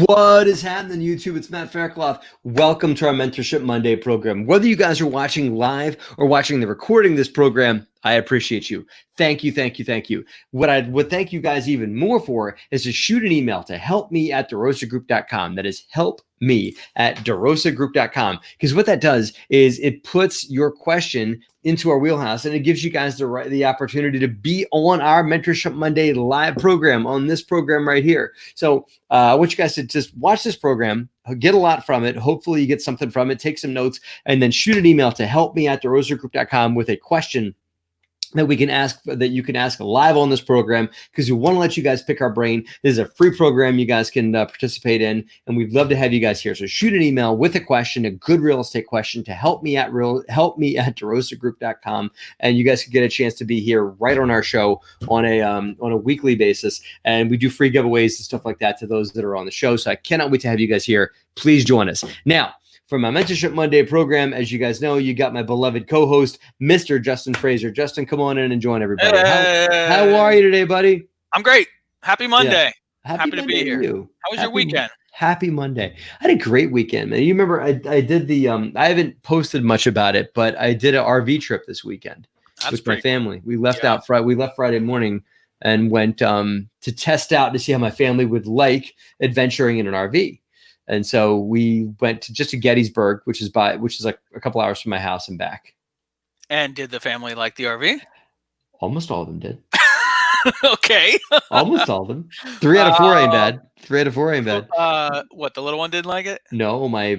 What is happening, YouTube? It's Matt Faircloth. Welcome to our Mentorship Monday program. Whether you guys are watching live or watching the recording of this program, I appreciate you. Thank you, thank you, thank you. What I would thank you guys even more for is to shoot an email to helpme@DeRosaGroup.com. That is helpme@DeRosaGroup.com. Because what that does is it puts your question into our wheelhouse, and it gives you guys the opportunity to be on our Mentorship Monday live program on this program right here. So I want you guys to just watch this program, get a lot from it. Hopefully you get something from it, take some notes, and then shoot an email to helpme@DeRosaGroup.com with a question that you can ask live on this program, because we want to let you guys pick our brain. This is a free program you guys can participate in, and we'd love to have you guys here. So shoot an email with a question, a good real estate question, to helpme@DeRosaGroup.com, and you guys can get a chance to be here right on our show on a weekly basis. And we do free giveaways and stuff like that to those that are on the show. So I cannot wait to have you guys here. Please join us. Now, for my Mentorship Monday program, as you guys know, you got my beloved co-host, Mr. Justin Fraser. Justin, come on in and join everybody. Hey. How are you today, buddy? I'm great. Happy Monday. Yeah. Happy to be here. How was your weekend? Happy Monday. I had a great weekend, man. You remember I did I haven't posted much about it, but I did an RV trip this weekend with my family. We left Friday morning and went to test out to see how my family would like adventuring in an RV. And so we went to Gettysburg, which is like a couple hours from my house and back. And did the family like the RV? Almost all of them did. Okay. Almost all of them. 3 out of 4 ain't bad. 3 out of 4 ain't bad. What, the little one didn't like it? No, my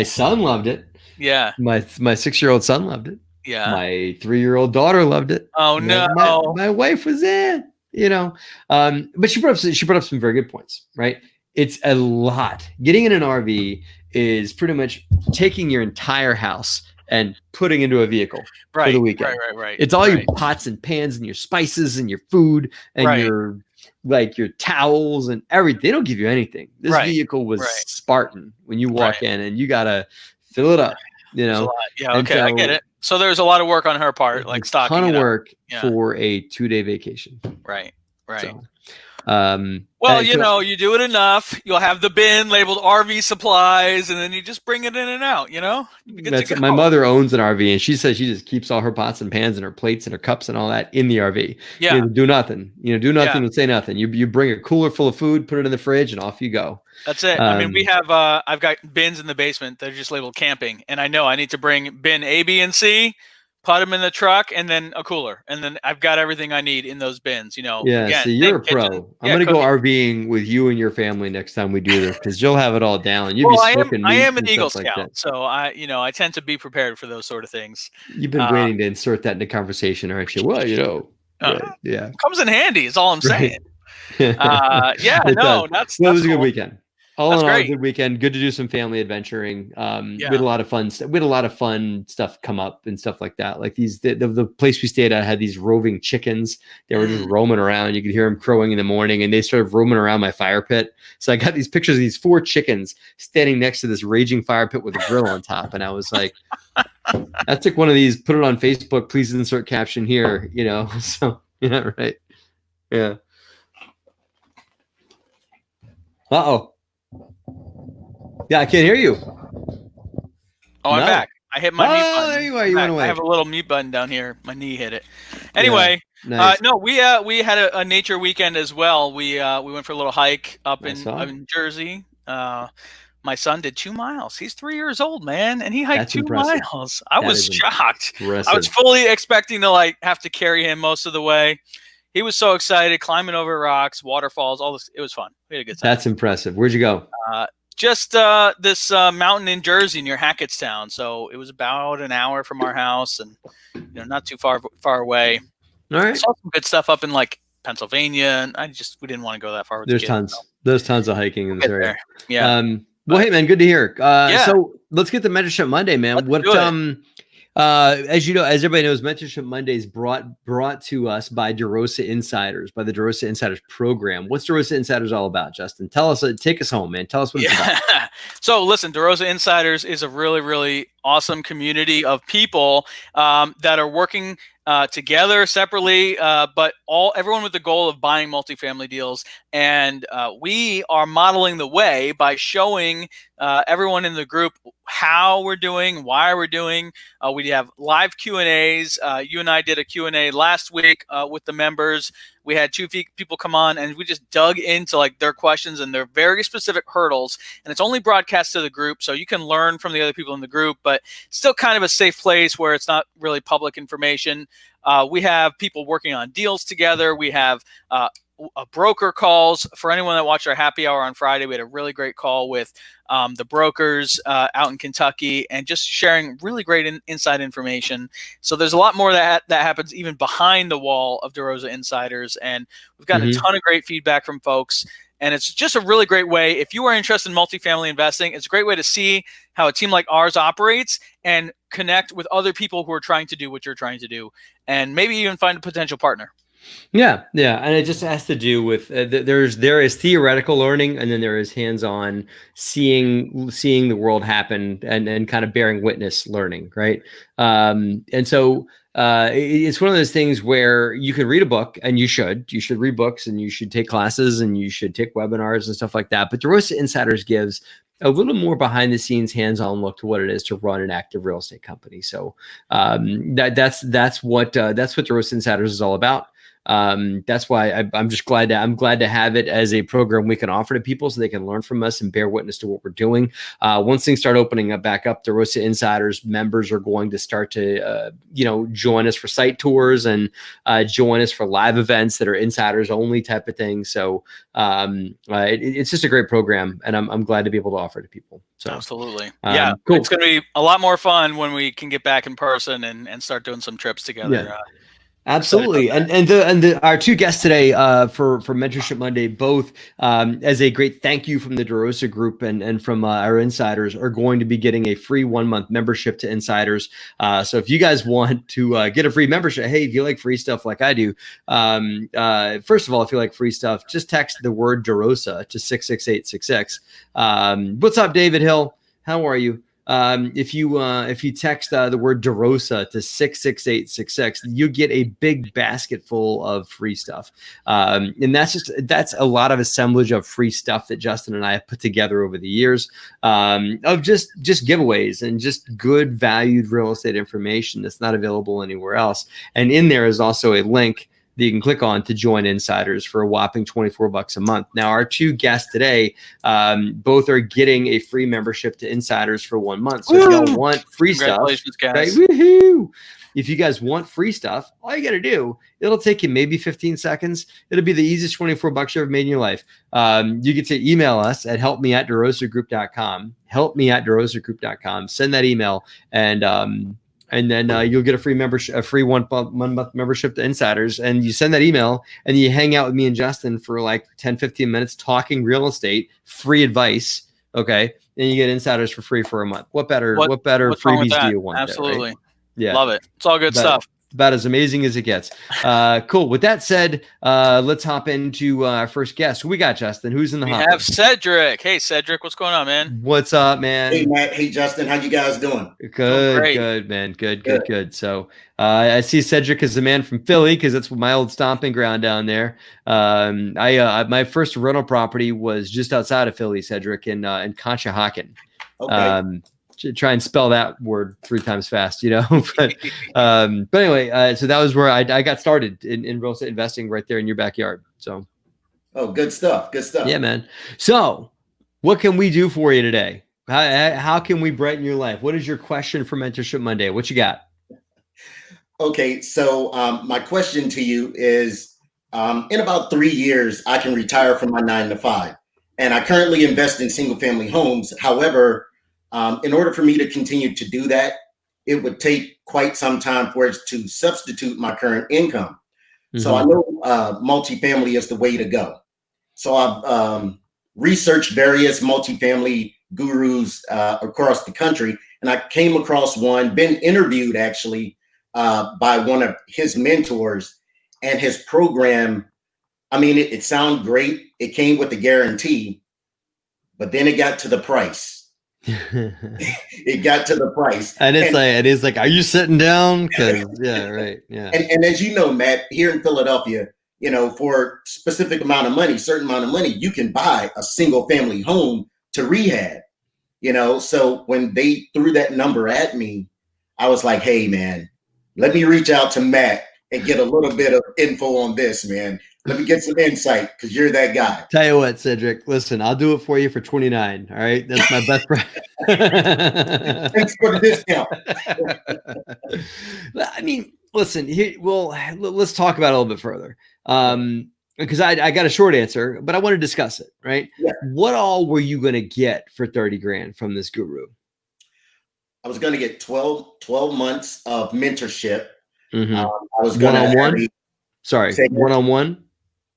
son loved it. Yeah. My 6-year-old son loved it. Yeah. My 3-year-old daughter loved it. Oh no. My wife was in, but she brought up some very good points, right? It's a lot. Getting in an RV is pretty much taking your entire house and putting into a vehicle for the weekend. Right. It's all your pots and pans and your spices and your food and your towels and everything. They don't give you anything. This vehicle was Spartan when you walk in, and you gotta fill it up. Yeah, okay, so I get it. So there's a lot of work on her part, like stocking. A ton of work for a 2-day vacation. Right. So, you do it enough, you'll have the bin labeled RV supplies, and then you just bring it in and out, My mother owns an RV, and she says she just keeps all her pots and pans and her plates and her cups and all that in the RV. Yeah. Do nothing. And say nothing. You bring a cooler full of food, put it in the fridge, and off you go. That's it. I mean, we have I've got bins in the basement that are just labeled camping, and I know I need to bring bin A, B, and C, put them in the truck, and then a cooler, and then I've got everything I need in those bins. Yeah, again, so you're a pro. I'm gonna go RVing with you and your family next time we do this, because you'll have it all down. I am an Eagle Scout, so I tend to be prepared for those sort of things. You've been waiting to insert that into conversation, aren't you? Well, yeah, comes in handy. Is all I'm saying. That was a good weekend. All in all, a good weekend. Good to do some family adventuring. We had a lot of fun. We had a lot of fun stuff come up and stuff like that. Like the place we stayed at had these roving chickens. They were just roaming around. You could hear them crowing in the morning, and they started roaming around my fire pit. So I got these pictures of these 4 chickens standing next to this raging fire pit with a grill on top, and I was like, I took one of these, put it on Facebook. Please insert caption here. So yeah, right, yeah. Uh-oh. Yeah, I can't hear you. Oh, I'm back. I hit my mute button. There you are. You went away. I have a little mute button down here. My knee hit it. Anyway, nice. We had a nature weekend as well. We went for a little hike up in Jersey. My son did 2 miles. He's 3 years old, man, and he hiked 2 miles. I was shocked. I was fully expecting to have to carry him most of the way. He was so excited, climbing over rocks, waterfalls, all this. It was fun. We had a good time. That's impressive. Where'd you go? Just this mountain in Jersey near Hackettstown. So it was about an hour from our house, and not too far away. All right. Saw some good stuff up in Pennsylvania, and we didn't want to go that far. There's tons of hiking in this area. Yeah. Well, hey man, good to hear. So let's get the Mentorship Monday, man. As everybody knows, Mentorship Monday is brought to us by DeRosa Insiders, by the DeRosa Insiders program. What's DeRosa Insiders all about, Justin? Tell us, take us home, man. Tell us what it's about. So listen, DeRosa Insiders is a really, really awesome community of people that are working together separately, but everyone with the goal of buying multifamily deals. And we are modeling the way by showing everyone in the group how we're doing, why we're doing. We have live Q&As. You and I did a Q&A last week with the members. We had 2 people come on, and we just dug into like their questions and their very specific hurdles. And it's only broadcast to the group, so you can learn from the other people in the group, but still kind of a safe place where it's not really public information. We have people working on deals together. We have broker calls. For anyone that watched our happy hour on Friday, we had a really great call with the brokers out in Kentucky, and just sharing really great inside information. So there's a lot more that happens even behind the wall of DeRosa Insiders, and we've gotten a ton of great feedback from folks. And it's just a really great way. If you are interested in multifamily investing, it's a great way to see how a team like ours operates and connect with other people who are trying to do what you're trying to do, and maybe even find a potential partner. Yeah, and it just has to do with there is theoretical learning, and then there is hands-on seeing the world happen and kind of bearing witness learning, right? And so it's one of those things where you can read a book, and you should read books, and you should take classes, and you should take webinars and stuff like that. But DeRosa Insiders gives a little more behind the scenes, hands-on look to what it is to run an active real estate company. So that's what DeRosa Insiders is all about. That's why I'm glad to have it as a program we can offer to people so they can learn from us and bear witness to what we're doing. Once things start opening up back up, DeRosa Insiders members are going to start to, join us for site tours and join us for live events that are insiders only type of thing. So it's just a great program, and I'm glad to be able to offer it to people. So absolutely. Cool. It's going to be a lot more fun when we can get back in person and start doing some trips together. Yeah. Absolutely. And our 2 guests today for Mentorship Monday, both as a great thank you from the DeRosa Group and from our insiders, are going to be getting a free 1-month membership to Insiders. So if you guys want to get a free membership, hey, if you like free stuff like I do, first of all, if you like free stuff, just text the word DeRosa to 66866. What's up, David Hill? How are you? If you text the word DeRosa to 66866, you get a big basket full of free stuff. And that's a lot of assemblage of free stuff that Justin and I have put together over the years, of just giveaways and just good valued real estate information that's not available anywhere else. And in there is also a link that you can click on to join Insiders for a whopping $24 a month. Now, our 2 guests today, both are getting a free membership to Insiders for 1 month. So if y'all want free stuff, guys. Right, woohoo! If you guys want free stuff, all you got to do, it'll take you maybe 15 seconds. It'll be the easiest $24 you ever made in your life. You get to email us at helpme@DeRosaGroup.com, helpme@DeRosaGroup.com. Send that email, and then you'll get a free membership, a free 1 month membership to Insiders. And you send that email, and you hang out with me and Justin for like 10, 15 minutes talking real estate, free advice. Okay. And you get Insiders for free for a month. What better freebies do you want? Absolutely. There, right? Yeah. Love it. It's all good stuff. About as amazing as it gets. Cool. With that said, let's hop into our first guest. Who we got, Justin? Who's in the hopper? We have Cedric. Hey, Cedric, what's going on, man? What's up, man? Hey, Matt. Hey, Justin. How you guys doing? Good, man. Good. So I see Cedric as the man from Philly because that's my old stomping ground down there. My first rental property was just outside of Philly, Cedric, in Conshohocken. Okay. Try and spell that word 3 times fast, but anyway, so that was where I got started in real estate investing, right there in your backyard. So, good stuff. Yeah, man. So what can we do for you today? How can we brighten your life? What is your question for Mentorship Monday? What you got? Okay. So, my question to you is, in about 3 years, I can retire from my 9 to 5, and I currently invest in single family homes. However, in order for me to continue to do that, it would take quite some time for it to substitute my current income. Mm-hmm. So I know multifamily is the way to go. So I've researched various multifamily gurus across the country, and I came across one, been interviewed actually by one of his mentors, and his program, I mean, it sounded great. It came with a guarantee, but then it got to the price. It got to the price. And it's like, are you sitting down? Because yeah, right. Yeah. And as you know, Matt, here in Philadelphia, you know, for a specific amount of money, certain amount of money, you can buy a single family home to rehab, you know. So when they threw that number at me, I was like, hey, man, let me reach out to Matt and get a little bit of info on this, man. Let me get some insight because you're that guy. Tell you what, Cedric, listen, I'll do it for you for 29. All right. That's my best friend. Thanks for the discount. I mean, listen, here, well, let's talk about it a little bit further. Because I got a short answer, but I want to discuss it, right? Yeah. What all were you going to get for 30 grand from this guru? I was going to get 12 months of mentorship. Mm-hmm. I was going one-on-one. Sorry, one-on-one.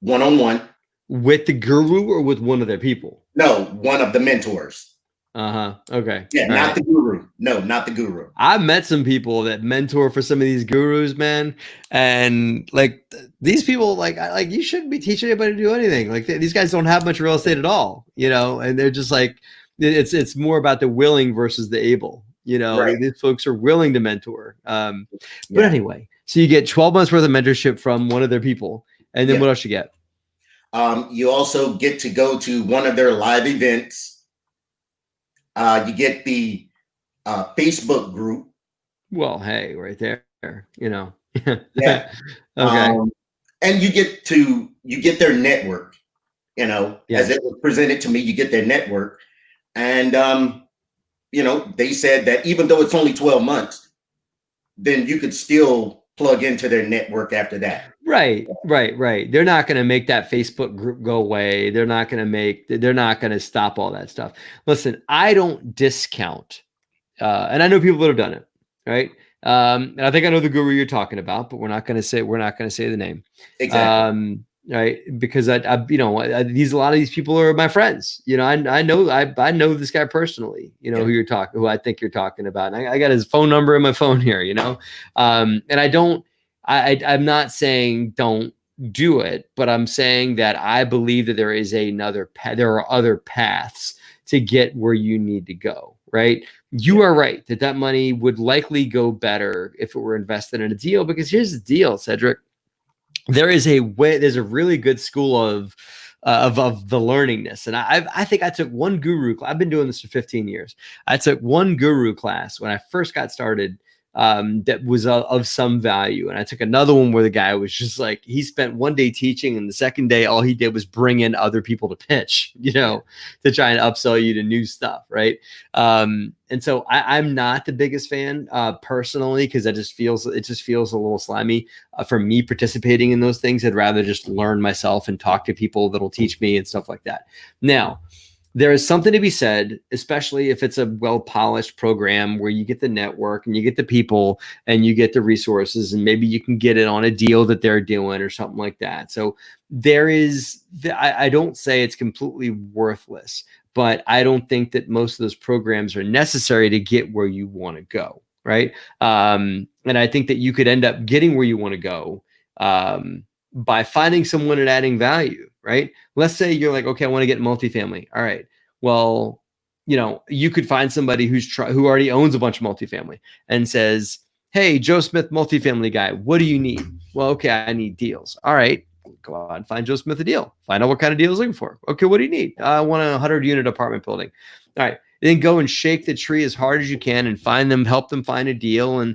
One-on-one with the guru or with one of their people? No, one of the mentors. Okay. Yeah, all not right. the guru. No, not the guru. I've met some people that mentor for some of these gurus, man, and like these people, like you shouldn't be teaching anybody to do anything. Like these guys don't have much real estate at all, you know, and they're just like it's more about the willing versus the able. You know, right. These folks are willing to mentor. But anyway, so you get 12 months worth of mentorship from one of their people. And then what else you get? You also get to go to one of their live events. You get the Facebook group. Well, hey, right there, you know. Yeah. Okay. And you get their network, you know, as it was presented to me, you get their network. And, you know, they said that even though it's only 12 months, then you could still plug into their network after that. Right. They're not going to make that Facebook group go away. They're not going to stop all that stuff. Listen, I don't discount, and I know people that have done it, right? And I think I know the guru you're talking about, but we're not going to say the name. Exactly. Right. Because I you know, a lot of these people are my friends. You know, I know this guy personally, you know, who I think you're talking about. And I got his phone number in my phone here, you know? And I'm not saying don't do it, but I'm saying that I believe that there is there are other paths to get where you need to go, right? You are right that money would likely go better if it were invested in a deal, because here's the deal, Cedric. There's a really good school of the learningness. And I think I took one guru class. I've been doing this for 15 years. I took one guru class when I first got started that was of some value. And I took another one where the guy was just like, he spent one day teaching, and the second day, all he did was bring in other people to pitch, you know, to try and upsell you to new stuff. Right. And so I'm not the biggest fan personally, because it just feels a little slimy for me participating in those things. I'd rather just learn myself and talk to people that'll teach me and stuff like that. Now, there is something to be said, especially if it's a well-polished program where you get the network and you get the people and you get the resources, and maybe you can get it on a deal that they're doing or something like that. So I don't say it's completely worthless, but I don't think that most of those programs are necessary to get where you want to go. Right. And I think that you could end up getting where you want to go by finding someone and adding value. Right. Let's say you're like, okay, I want to get multifamily. All right. Well, you know, you could find somebody who already owns a bunch of multifamily and says, hey, Joe Smith, multifamily guy, what do you need? Well, okay, I need deals. All right. Go out and find Joe Smith a deal. Find out what kind of deal he's looking for. Okay, what do you need? I want a 100-unit apartment building. All right. Then go and shake the tree as hard as you can and help them find a deal, and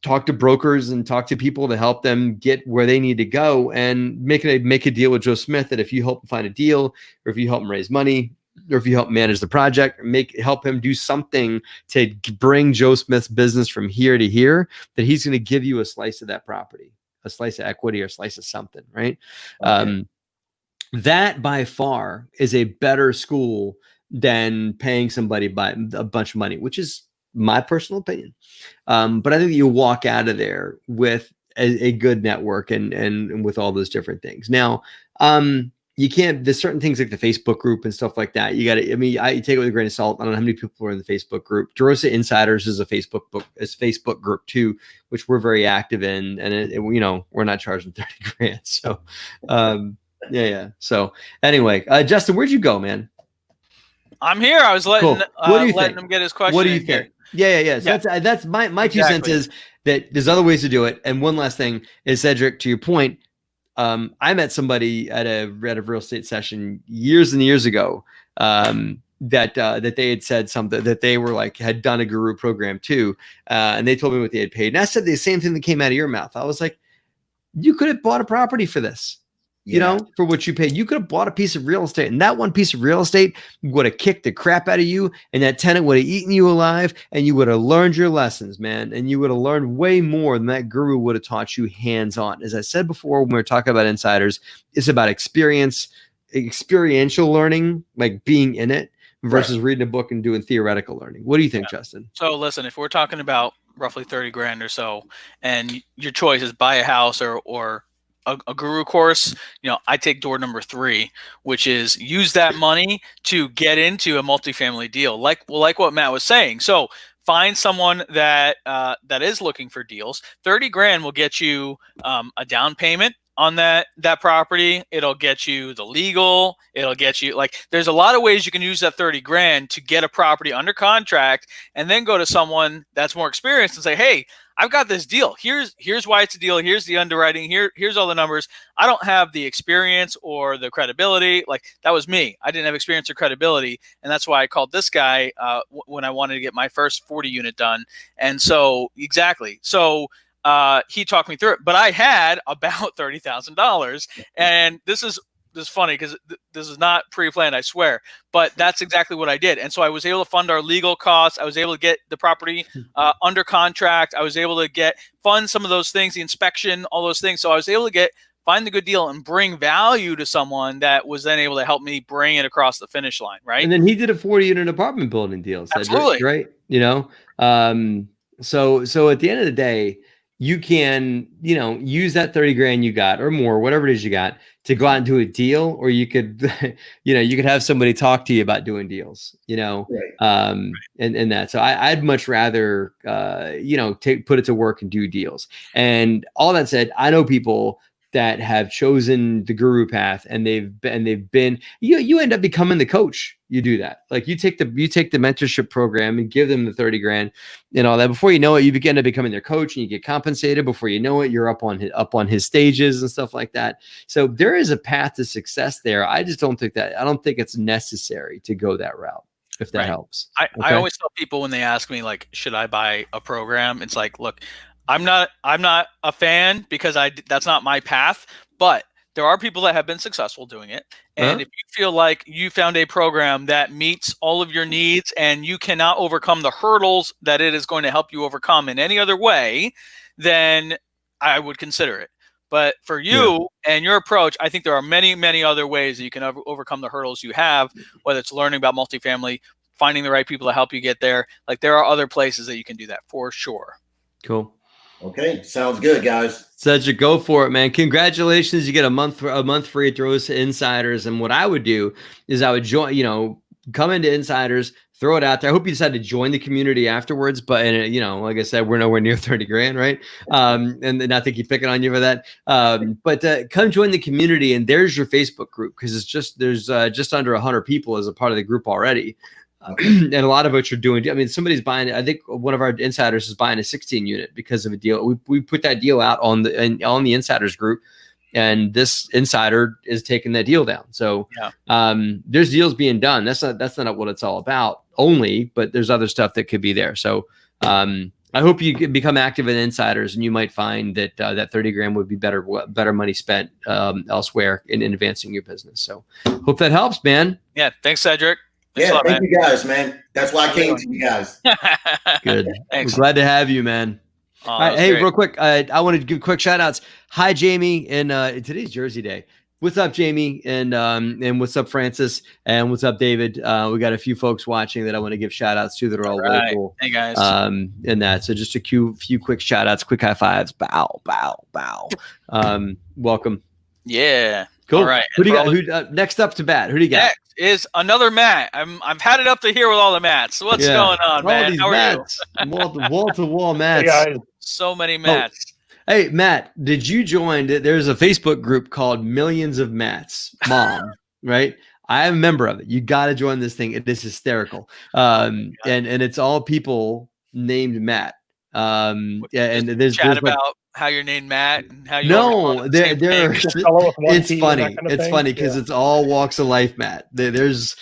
talk to brokers and talk to people to help them get where they need to go, and make a deal with Joe Smith that if you help him find a deal, or if you help him raise money, or if you help manage the project, or help him do something to bring Joe Smith's business from here to here, that he's going to give you a slice of that property, a slice of equity, or a slice of something, right? Okay. That by far is a better school than paying somebody by a bunch of money, which is my personal opinion. But I think you walk out of there with a good network and with all those different things. Now, you can't, there's certain things like the Facebook group and stuff like that. You got to, I take it with a grain of salt. I don't know how many people are in the Facebook group. DeRosa Insiders is a Facebook group too, which we're very active in. And you know, we're not charging 30 grand. So, yeah. So anyway, Justin, where'd you go, man? I'm here. I was letting him get his question. What do you think? Yeah. So that's my 2 cents is that there's other ways to do it. And one last thing is, Cedric, to your point, I met somebody at a real estate session years and years ago that they had said something that they were like had done a guru program too, and they told me what they had paid. And I said the same thing that came out of your mouth. I was like, you could have bought a property for this. You know, for what you paid. You could have bought a piece of real estate, and that one piece of real estate would have kicked the crap out of you, and that tenant would have eaten you alive, and you would have learned your lessons, man. And you would have learned way more than that guru would have taught you hands-on. As I said before, when we were talking about insiders, it's about experiential learning, like being in it, versus reading a book and doing theoretical learning. What do you think, Justin? So listen, if we're talking about roughly 30 grand or so, and your choice is buy a house or a guru course, I take door number 3, which is use that money to get into a multifamily deal. Like what Matt was saying. So find someone that is looking for deals. 30 grand will get you a down payment on that property. It'll get you the legal. It'll get you there's a lot of ways you can use that 30 grand to get a property under contract, and then go to someone that's more experienced and say, hey, I've got this deal. Here's why it's a deal. Here's the underwriting. Here's all the numbers. I don't have the experience or the credibility. That was me. I didn't have experience or credibility. And that's why I called this guy when I wanted to get my first 40 unit done. And so exactly. So he talked me through it, but I had about $30,000. And this is funny because this is not pre-planned, I swear, but that's exactly what I did. And so I was able to fund our legal costs. I was able to get the property under contract. I was able to fund some of those things, the inspection, all those things. So I was able to find the good deal and bring value to someone that was then able to help me bring it across the finish line. Right. And then he did a 40-unit apartment building deal. Absolutely. Right. So at the end of the day, you can, use that 30 grand you got or more, whatever it is you got, to go out and do a deal, or you could, you could have somebody talk to you about doing deals, and that. So I'd much rather, put it to work and do deals. And all that said, I know people that have chosen the guru path, and they've been, you end up becoming the coach. You do that. You take the mentorship program and give them the 30 grand and all that. Before you know it, you begin to becoming their coach, and you get compensated. Before you know it, you're up on his stages and stuff like that. So there is a path to success there. I just don't think it's necessary to go that route, if that helps. I always tell people when they ask me, should I buy a program? It's look, I'm not a fan because that's not my path, but there are people that have been successful doing it. And if you feel like you found a program that meets all of your needs and you cannot overcome the hurdles that it is going to help you overcome in any other way, then I would consider it. But for you and your approach, I think there are many, many other ways that you can overcome the hurdles you have, whether it's learning about multifamily, finding the right people to help you get there. There are other places that you can do that for sure. Cool. Okay, sounds good, guys. Cedric, go for it, man. Congratulations. You get a month free at DeRosa Insiders. And what I would do is I would join, come into Insiders, throw it out there. I hope you decide to join the community afterwards. But, like I said, we're nowhere near 30 grand, right? And I think he's picking on you for that. But come join the community, and there's your Facebook group, because there's just under 100 people as a part of the group already. And a lot of which are doing, somebody's buying, I think one of our insiders is buying a 16 unit because of a deal. We put that deal out on the insiders group, and this insider is taking that deal down. So there's deals being done. That's not what it's all about only, but there's other stuff that could be there. So I hope you become active in insiders, and you might find that that 30 grand would be better money spent elsewhere in advancing your business. So hope that helps, man. Yeah. Thanks, Cedric. Thank you guys, man. That's why I came to you guys. Good. Thanks. We're glad to have you, man. All right, hey, great. Real quick, I wanted to give quick shout outs. Hi, Jamie. And today's Jersey Day. What's up, Jamie? And what's up, Francis? And what's up, David? We got a few folks watching that I want to give shout outs to that are all local. Hey, guys. And that. So just a few quick shout outs, quick high fives. Bow, bow, bow. Welcome. Yeah. Cool. All right. Who do you got? Next up to bat. Who do you got? Next is another Matt. I've had it up to here with all the Matts. So what's going on, man? How are Matts. You? Wall to wall Matts. Hey, so many Matts. Hey, Matt, did you join? There's a Facebook group called Millions of Matts Mom, right? I'm a member of it. You got to join this thing. It is hysterical. And it's all people named Matt. Yeah, and there's about like, how you're named Matt and how you always they're it's funny. Kind of it's funny because it's all walks of life, Matt. There's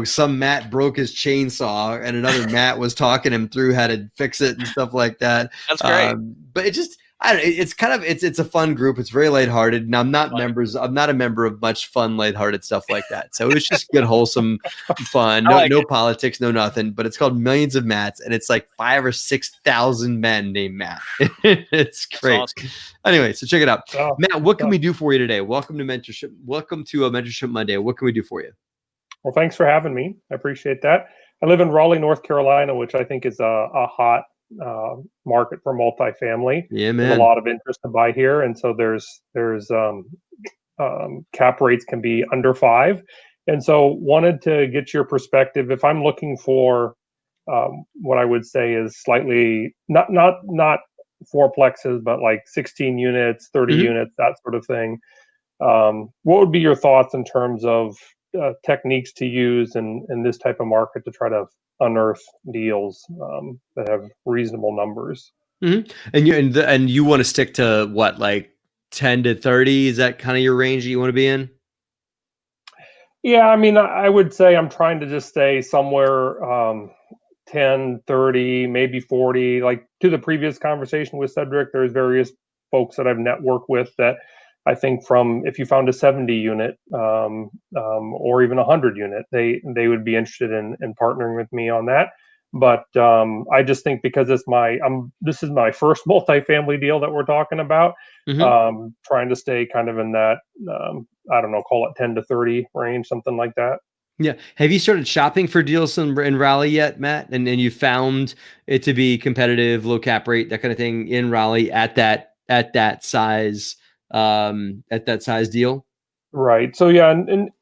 some Matt broke his chainsaw and another Matt was talking him through how to fix it and stuff like that. That's great. But it just it's a fun group. It's very lighthearted. And I'm not a member of much fun, lighthearted stuff like that. So it's just good, wholesome fun. No politics, no nothing. But it's called Millions of Matts, and it's like 5,000 or 6,000 men named Matt. It's great. Awesome. Anyway, so check it out. Matt, what can we do for you today? Welcome to Mentorship. Welcome to a Mentorship Monday. What can we do for you? Well, thanks for having me. I appreciate that. I live in Raleigh, North Carolina, which I think is a hot market for multifamily. Yeah, man. There's a lot of interest to buy here, and so there's cap rates can be under 5, and so wanted to get your perspective. If I'm looking for what I would say is slightly not fourplexes, but like 16 units, 30 units, that sort of thing. What would be your thoughts in terms of techniques to use in this type of market to try to unearth deals that have reasonable numbers? And you want to stick to what, like 10 to 30? Is that kind of your range that you want to be in? Yeah, I mean, I would say I'm trying to just stay somewhere 10, 30, maybe 40. Like to the previous conversation with Cedric, there's various folks that I've networked with that I think if you found a 70 unit or even 100 unit, they would be interested in partnering with me on that. But I just think because this is my first multifamily deal that we're talking about, trying to stay kind of in that, I don't know, call it 10 to 30 range, something like that. Yeah. Have you started shopping for deals in Raleigh yet, Matt? And you found it to be competitive, low cap rate, that kind of thing in Raleigh at that size deal? Right. So yeah,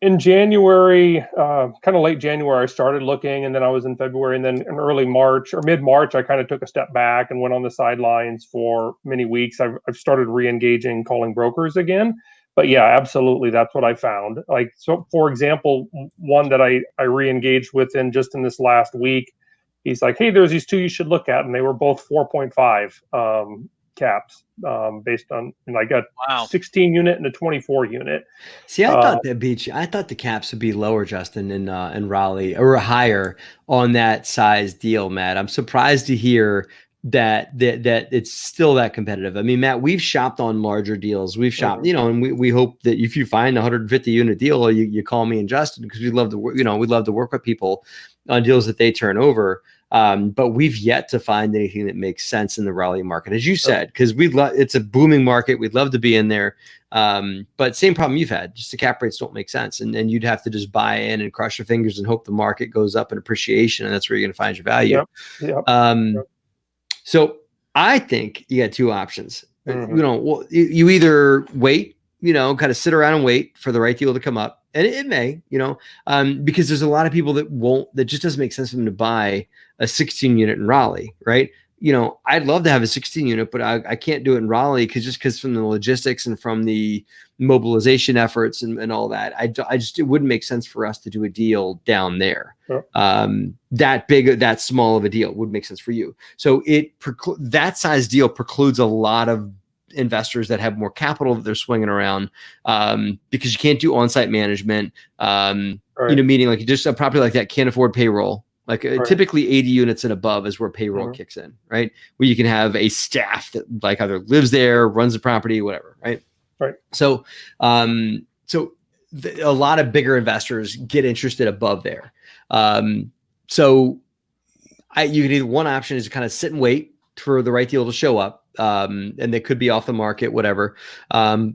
in January, kind of late January, I started looking, and then I was in February, and then in early March or mid-March, I kind of took a step back and went on the sidelines for many weeks. I've started re-engaging, calling brokers again. But yeah, absolutely, that's what I found. Like, so for example, one that I re-engaged with in this last week, he's like, "Hey, there's these two you should look at," and they were both 4.5 caps based on like a 16 unit and a 24 unit. See, I thought I thought the caps would be lower, Justin, in Raleigh, or higher on that size deal, Matt. I'm surprised to hear that it's still that competitive. I mean, Matt, we've shopped on larger deals. We've shopped, and we hope that if you find a 150 unit deal, you call me and Justin, because we love to work with people on deals that they turn over. But we've yet to find anything that makes sense in the Raleigh market, as you said, because it's a booming market. We'd love to be in there. But same problem you've had, just the cap rates don't make sense. And you'd have to just buy in and cross your fingers and hope the market goes up in appreciation. And that's where you're going to find your value. Yep. So I think you got two options. You either wait, kind of sit around and wait for the right deal to come up. And it may, because there's a lot of people that just doesn't make sense for them to buy a 16 unit in Raleigh, right? I'd love to have a 16 unit, but I can't do it in Raleigh because from the logistics and from the mobilization efforts and all that, it wouldn't make sense for us to do a deal down there. Sure. That big, that small of a deal would make sense for you. So that size deal precludes a lot of investors that have more capital that they're swinging around, because you can't do on-site management. Meaning like just a property like that can't afford payroll. Like typically 80 units and above is where payroll kicks in, right? Where you can have a staff that like either lives there, runs the property, whatever, right? Right. So, a lot of bigger investors get interested above there. You can either, one option is to kind of sit and wait for the right deal to show up. And they could be off the market, whatever. Actually,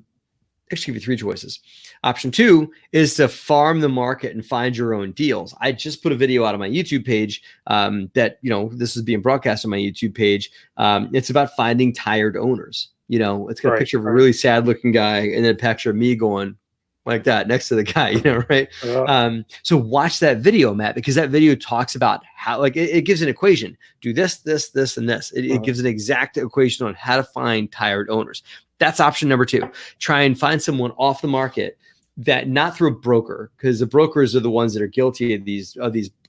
give you three choices. Option two is to farm the market and find your own deals. I just put a video out on my YouTube page that, this is being broadcast on my YouTube page. It's about finding tired owners. It's got a picture of a really sad looking guy and then a picture of me going like that next to the guy, right? Yeah. So watch that video, Matt, because that video talks about how, like, it gives an equation. Do this, this, this, and this. It gives an exact equation on how to find tired owners. That's option number two. Try and find someone off the market that not through a broker, because the brokers are the ones that are guilty of these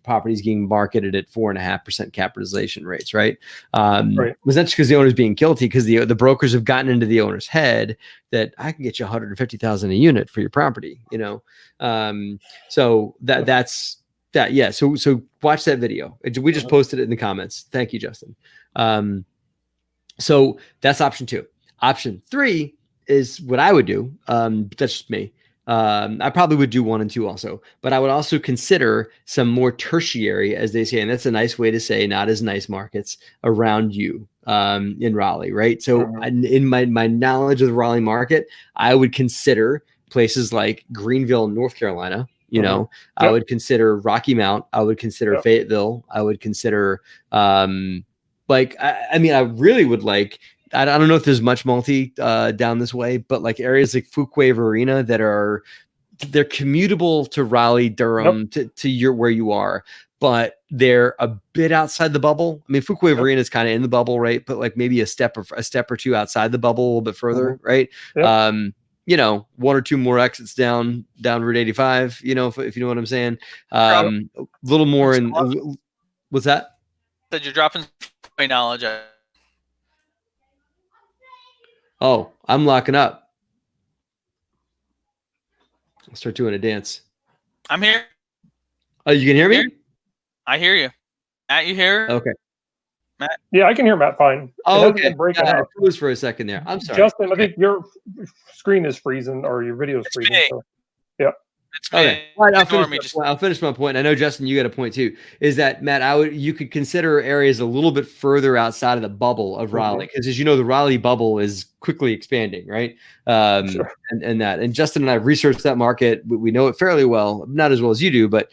properties getting marketed at 4.5% capitalization rates, right? Right. Was that just because the owner's being guilty? Because the brokers have gotten into the owner's head that I can get you $150,000 a unit for your property, so that's that. Yeah. So watch that video. We just posted it in the comments. Thank you, Justin. So that's option 2. Option 3 is what I would do. That's just me. I probably would do 1 and 2 also, but I would also consider some more tertiary, as they say, and that's a nice way to say not as nice markets around you in Raleigh, right? So in my knowledge of the Raleigh market, I would consider places like Greenville, North Carolina. I would consider Rocky Mount. I would consider Fayetteville. I would consider I really would like. I don't know if there's much multi down this way, but like areas like Fuquay Arena they're commutable to Raleigh, Durham, to where you are, but they're a bit outside the bubble. I mean, Fuquay Arena is kind of in the bubble, right? But like maybe a step or two outside the bubble, a little bit further, right? 1 or 2 more exits down Route 85. If you know what I'm saying. A little more in. What's that? That you're dropping knowledge. Oh, I'm locking up. I'll start doing a dance. I'm here. Oh, you can hear me? I hear you. Matt, you hear? Okay. Matt? Yeah, I can hear Matt fine. Oh, okay. I froze for a second there. I'm sorry. Justin, I think your screen is freezing or your video is freezing. So, yeah. Okay. I'll finish my point. I know, Justin, you got a point too. Is that, Matt, you could consider areas a little bit further outside of the bubble of Raleigh, because as you know, the Raleigh bubble is quickly expanding, right? And Justin and I have researched that market. We know it fairly well, not as well as you do, but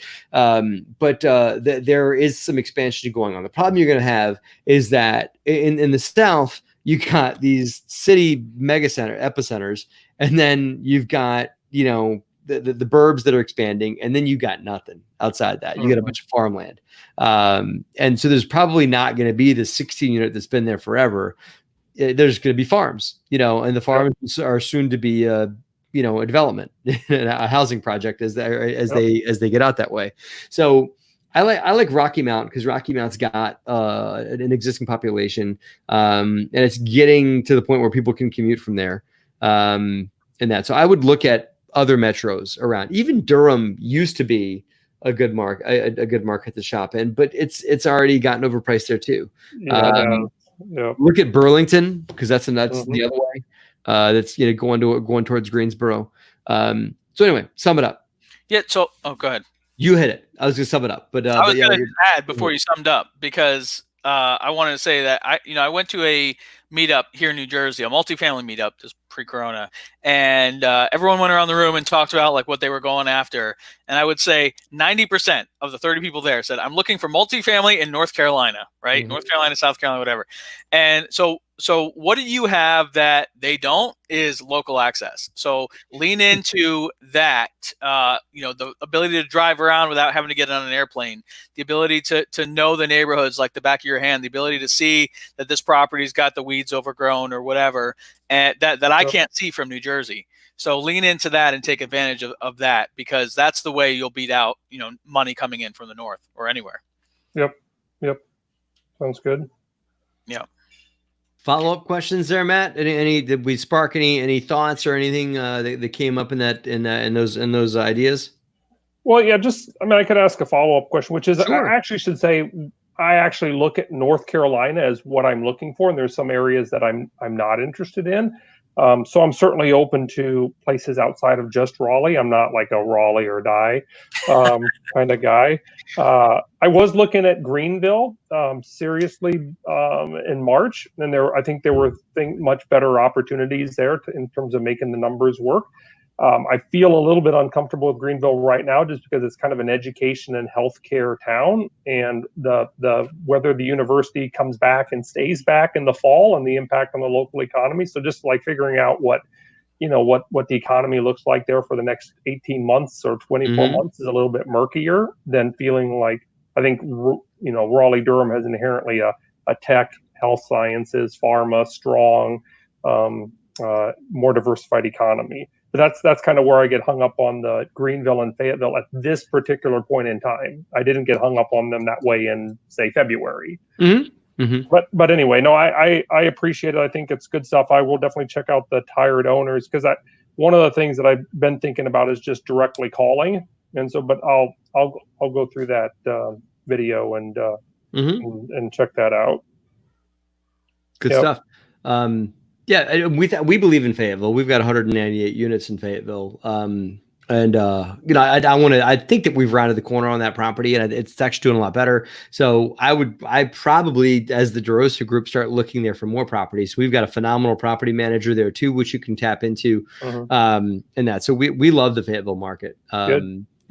there is some expansion going on. The problem you're going to have is that in the South, you got these city epicenters, and then you've got the burbs that are expanding, and then you got nothing outside that. You got a bunch of farmland. And so there's probably not going to be the 16 unit that's been there forever. There's going to be farms, and the farms are soon to be a development, a housing project as they get out that way. So I like Rocky Mount, because Rocky Mount's got an existing population, and it's getting to the point where people can commute from there. And so I would look at other metros around. Even Durham used to be a good market to shop in, but it's already gotten overpriced there too. Look at Burlington, because that's the other way. That's going towards Greensboro. So anyway, sum it up. Yeah. So go ahead. You hit it. I was gonna sum it up, but I was gonna add before you summed up, because I wanted to say that I went to a meetup here in New Jersey, a multifamily meetup, just pre-corona, and everyone went around the room and talked about like what they were going after. And I would say 90% of the 30 people there said, "I'm looking for multifamily in North Carolina," right? North Carolina, South Carolina, whatever. And so what do you have that they don't is local access. So lean into that, the ability to drive around without having to get on an airplane, the ability to know the neighborhoods like the back of your hand, the ability to see that this property's got the weeds overgrown or whatever, and that I can't see from New Jersey. So lean into that and take advantage of that, because that's the way you'll beat out, money coming in from the north or anywhere. Yep. Sounds good. Yeah. Follow-up questions there, Matt? Did we spark any thoughts or anything that came up in those ideas? Well, yeah, I could ask a follow-up question, which is, sure. I actually should say, I actually look at North Carolina as what I'm looking for, and there's some areas that I'm not interested in. So I'm certainly open to places outside of just Raleigh. I'm not like a Raleigh or die kind of guy. I was looking at Greenville seriously in March, and I think there were much better opportunities there in terms of making the numbers work. I feel a little bit uncomfortable with Greenville right now, just because it's kind of an education and healthcare town, and whether the university comes back and stays back in the fall and the impact on the local economy. So just like figuring out what the economy looks like there for the next 18 months or 24 months is a little bit murkier than feeling like, I think, Raleigh Durham has inherently a tech, health sciences, pharma, strong, more diversified economy. But that's kind of where I get hung up on the Greenville and Fayetteville at this particular point in time. I didn't get hung up on them that way in, say, February. Mm-hmm. Mm-hmm. But anyway, no, I appreciate it. I think it's good stuff. I will definitely check out the tired owners, because one of the things that I've been thinking about is just directly calling. And so, but I'll go through that video and check that out. Good stuff. Yeah, we believe in Fayetteville. We've got 198 units in Fayetteville. I think that we've rounded the corner on that property, and it's actually doing a lot better. So I probably, as the DeRosa Group, start looking there for more properties. We've got a phenomenal property manager there too, which you can tap into, and that. So we love the Fayetteville market.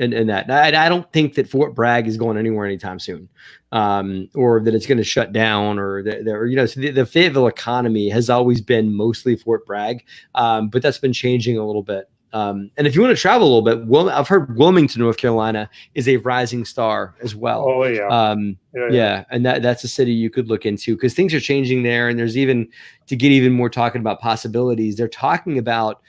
And that I don't think that Fort Bragg is going anywhere anytime soon, or that it's going to shut down, or so the Fayetteville economy has always been mostly Fort Bragg, but that's been changing a little bit. And if you want to travel a little bit, I've heard Wilmington, North Carolina is a rising star as well. Oh yeah. Yeah. And that's a city you could look into, because things are changing there. And there's even, to get even more talking about possibilities, they're talking about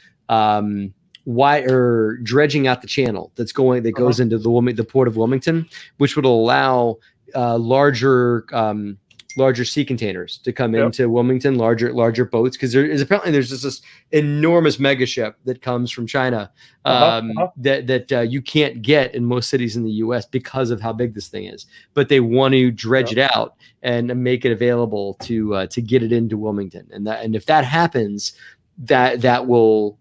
dredging out the channel that goes into the port of Wilmington, which would allow larger sea containers to come into Wilmington, larger boats, because there's just this enormous mega ship that comes from China that you can't get in most cities in the U.S. because of how big this thing is. But they want to dredge it out and make it available to get it into Wilmington, and if that happens, that will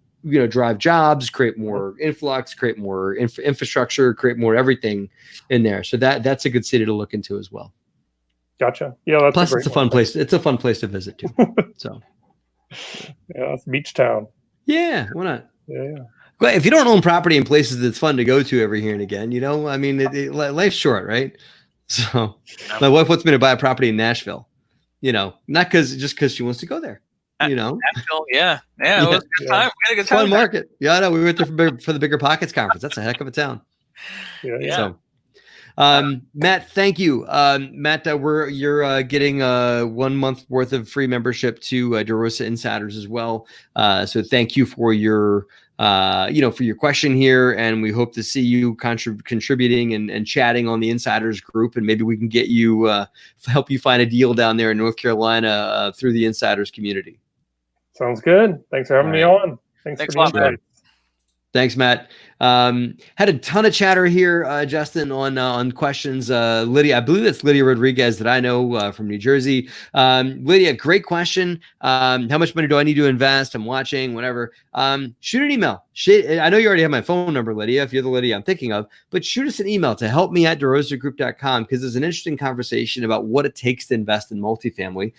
drive jobs, create more influx, create more infrastructure, create more everything in there. So that's a good city to look into as well. Gotcha. Yeah, plus it's a fun place. It's a fun place to visit too. So, yeah, it's a beach town. Yeah, why not? Yeah. Well, if you don't own property in places that's fun to go to every here and again, I mean, life's short, right? So, my wife wants me to buy a property in Nashville. Not just because she wants to go there. Nashville, yeah. It was a good time. We had a good time. Fun market. Yeah, I know. We went there for the Bigger Pockets conference. That's a heck of a town. Yeah. So. Matt, thank you. Matt, you're getting 1 month worth of free membership to DeRosa Insiders as well. So thank you for your for your question here, and we hope to see you contributing and chatting on the Insiders group, and maybe we can get you help you find a deal down there in North Carolina through the Insiders community. Sounds good. Thanks for having me on. Thanks for the invite. Thanks, Matt. Had a ton of chatter here, Justin, on questions. Lydia, I believe that's Lydia Rodriguez that I know from New Jersey. Lydia, great question. How much money do I need to invest? I'm watching, whatever. Shoot an email. I know you already have my phone number, Lydia, if you're the Lydia I'm thinking of, but shoot us an email to helpme@DeRosaGroup.com, because there's an interesting conversation about what it takes to invest in multifamily.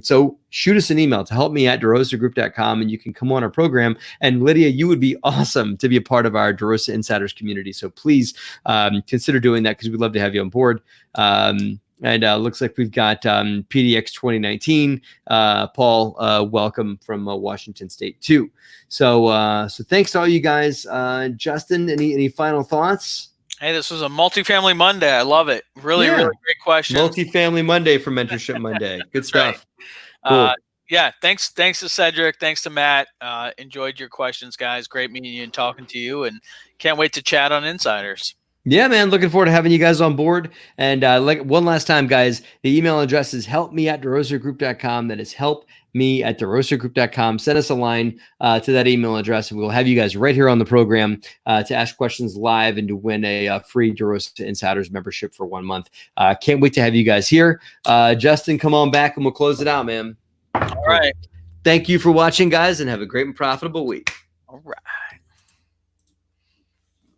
So shoot us an email to helpme@DeRosaGroup.com, and you can come on our program. And Lydia, you would be awesome to be a part of our DeRosa Insiders community. So please consider doing that, because we'd love to have you on board. And looks like we've got PDX 2019. Paul, welcome from Washington State too. So thanks to all you guys. Justin, any final thoughts? Hey, this was a multifamily Monday. I love it. Really great question. Multifamily Monday for Mentorship Monday. Good stuff. Right. Cool. Yeah, thanks to Cedric. Thanks to Matt. Enjoyed your questions, guys. Great meeting you and talking to you, and can't wait to chat on Insiders. Yeah, man. Looking forward to having you guys on board. And one last time, guys, the email address is helpme@DeRosaGroup.com. That is helpme@DeRosaGroup.com. Send us a line to that email address, and we'll have you guys right here on the program to ask questions live and to win a free DeRosa Insiders membership for 1 month. Can't wait to have you guys here. Justin, come on back and we'll close it out, man. All right. Thank you for watching, guys, and have a great and profitable week. All right.